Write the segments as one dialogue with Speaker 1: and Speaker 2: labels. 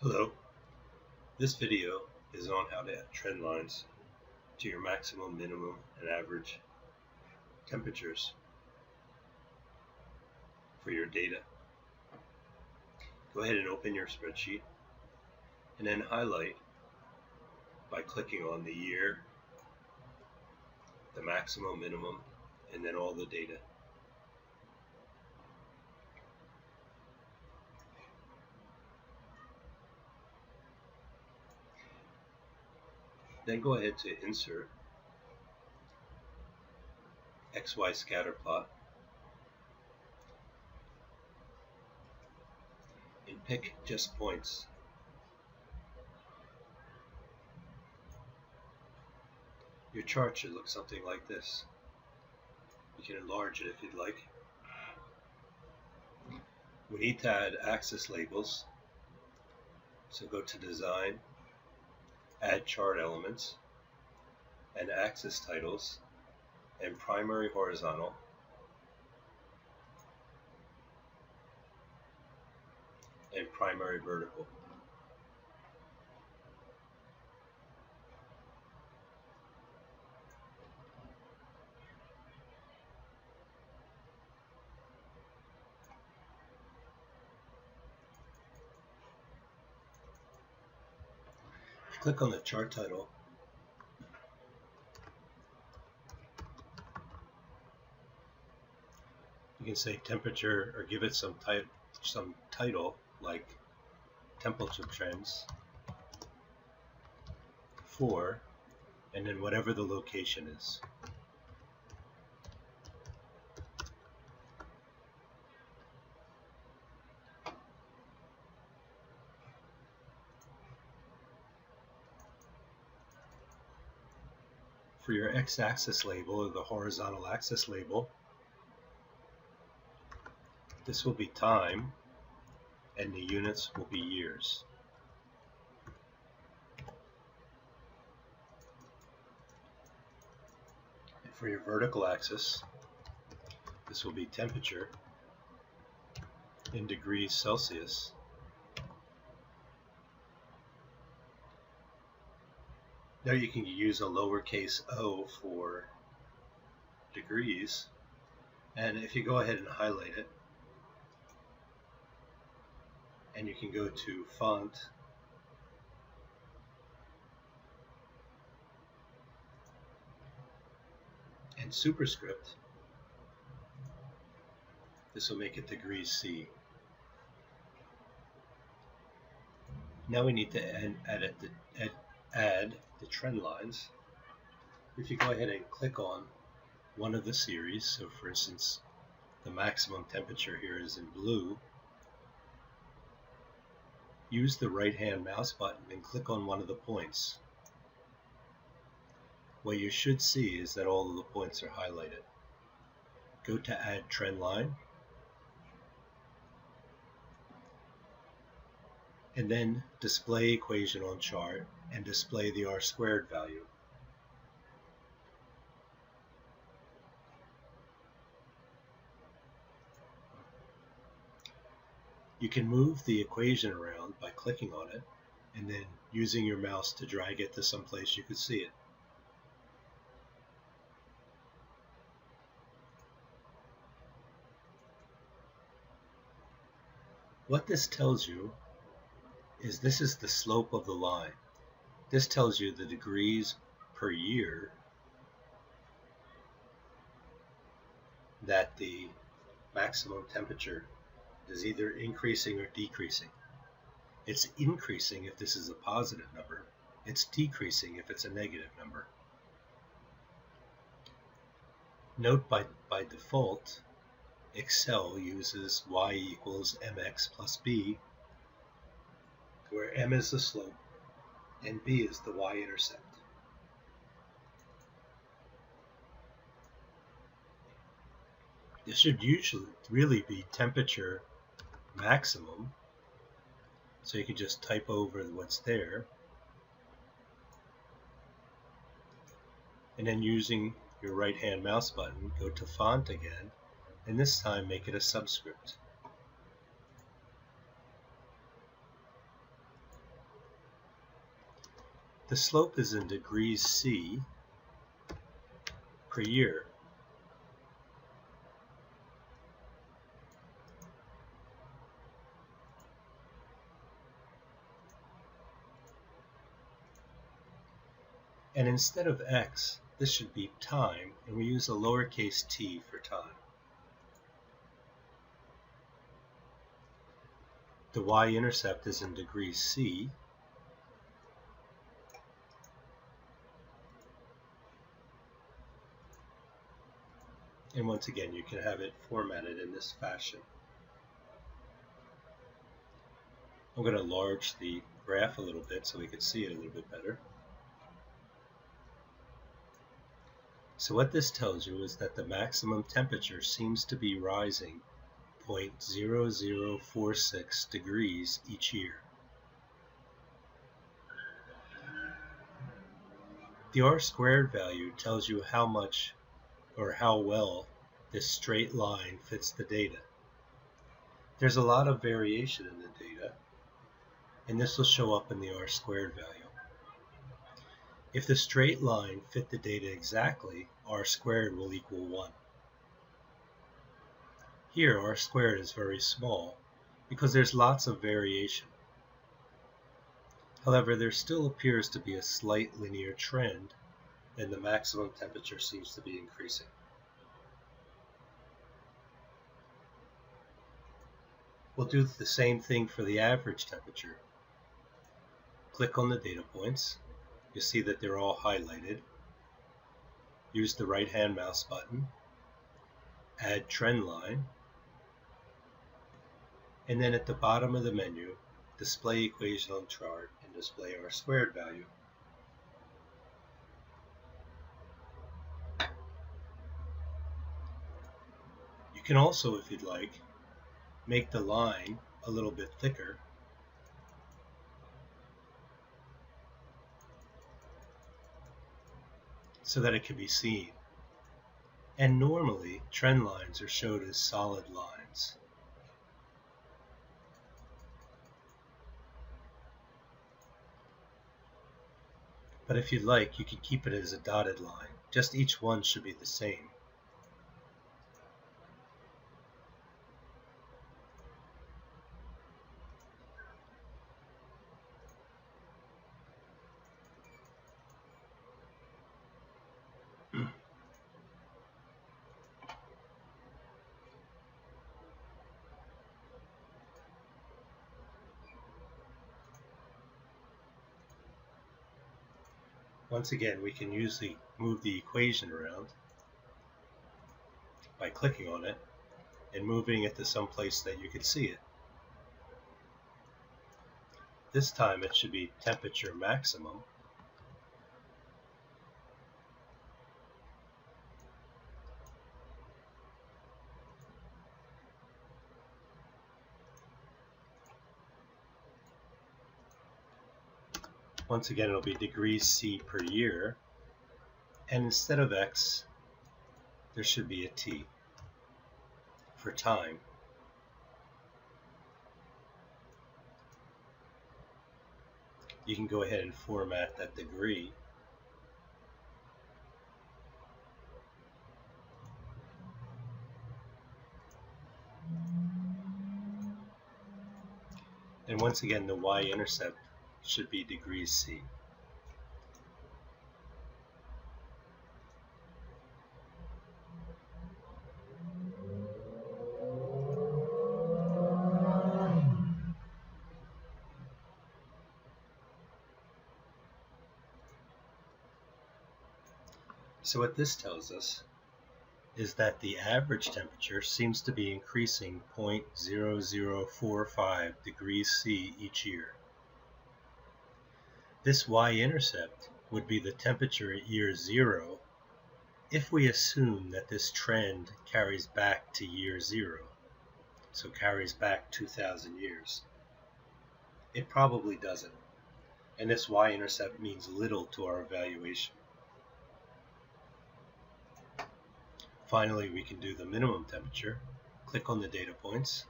Speaker 1: Hello, this video is on how to add trend lines to your maximum, minimum, and average temperatures for your data. Go ahead and open your spreadsheet and then highlight by clicking on the year, the maximum, minimum, and then all the data. Then go ahead to insert XY scatter plot and pick just points. Your chart should look something like this. You can enlarge it if you'd like. We need to add axis labels, so go to Design, Add Chart Elements, and Axis Titles, and Primary Horizontal, and Primary Vertical. Click on the chart title. You can say temperature or give it some title like temperature trends for, and then whatever the location is. For your x-axis label or the horizontal axis label, this will be time and the units will be years. And for your vertical axis, this will be temperature in degrees Celsius. Now you can use a lowercase o for degrees, and if you go ahead and highlight it, and you can go to font and superscript, this will make it degrees C. Now we need to add the trend lines. If you go ahead and click on one of the series, so for instance the maximum temperature here is in blue, use the right hand mouse button and click on one of the points. What you should see is that all of the points are highlighted. Go to add trend line, and then display equation on chart and display the R squared value. You can move the equation around by clicking on it and then using your mouse to drag it to some place you could see it. What this tells you is this is the slope of the line. This tells you the degrees per year that the maximum temperature is either increasing or decreasing. It's increasing if this is a positive number. It's decreasing if it's a negative number. Note by default, Excel uses y equals mx plus b, where m is the slope and b is the y-intercept. This should usually really be temperature maximum, so you can just type over what's there, and then using your right hand mouse button, go to font again, and this time make it a subscript. The slope is in degrees C per year. And instead of x, this should be time, and we use a lowercase t for time. The y-intercept is in degrees C. And once again, you can have it formatted in this fashion. I'm going to enlarge the graph a little bit so we can see it a little bit better. So what this tells you is that the maximum temperature seems to be rising 0.0046 degrees each year. The r-squared value tells you how much or how well this straight line fits the data. There's a lot of variation in the data, and this will show up in the r-squared value. If the straight line fit the data exactly, r-squared will equal 1. Here, r-squared is very small because there's lots of variation. However, there still appears to be a slight linear trend, and the maximum temperature seems to be increasing. We'll do the same thing for the average temperature. Click on the data points. You see that they're all highlighted. Use the right-hand mouse button, add trendline, and then at the bottom of the menu, display equation on chart and display r-squared value. You can also, if you'd like, make the line a little bit thicker so that it can be seen. And normally, trend lines are showed as solid lines. But if you'd like, you can keep it as a dotted line. Just each one should be the same. Once again, we can usually move the equation around by clicking on it and moving it to some place that you can see it. This time it should be temperature maximum. Once again, it'll be degrees C per year, and instead of x, there should be a t for time. You can go ahead and format that degree. And once again, the y-intercept should be degrees C. So what this tells us is that the average temperature seems to be increasing 0.0045 degrees C each year. This y-intercept would be the temperature at year 0 if we assume that this trend carries back to year 0, so carries back 2,000 years. It probably doesn't, and this y-intercept means little to our evaluation. Finally, we can do the minimum temperature. Click on the data points.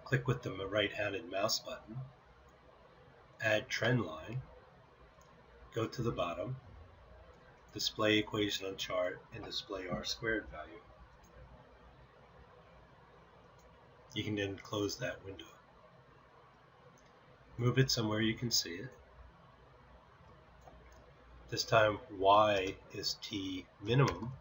Speaker 1: Click with the right-handed mouse button. add trendline, go to the bottom, display equation on chart, and display R squared value. You can then close that window. Move it somewhere you can see it. This time Y is T minimum.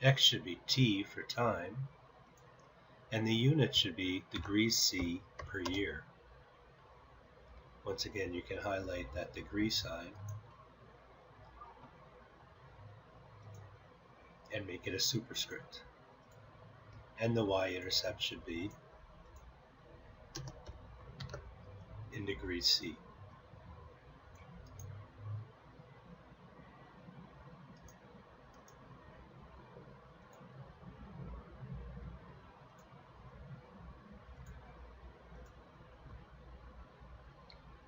Speaker 1: X should be T for time, and the unit should be degrees C per year. Once again, you can highlight that degree sign and make it a superscript. And the y-intercept should be in degrees C.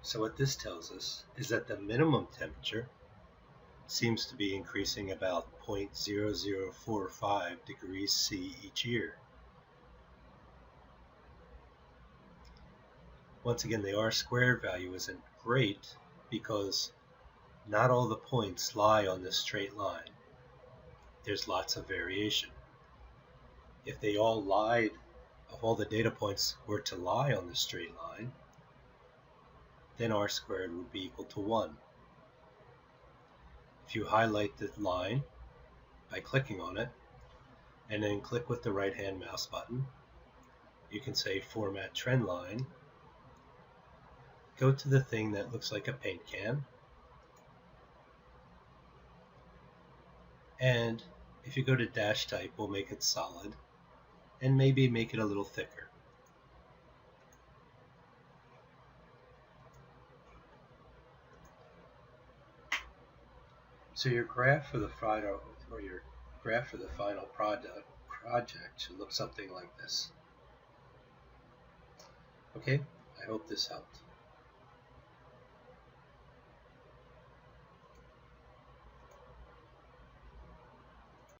Speaker 1: So what this tells us is that the minimum temperature seems to be increasing about 0.0045 degrees C each year. Once again, the R squared value isn't great because not all the points lie on this straight line. There's lots of variation. If they all lied, if all the data points were to lie on the straight line, then R squared would be equal to 1. If you highlight the line by clicking on it, and then click with the right-hand mouse button, you can say Format Trendline, go to the thing that looks like a paint can, and if you go to Dash Type, we'll make it solid, and maybe make it a little thicker. So your graph for the final, project should look something like this. Okay, I hope this helped.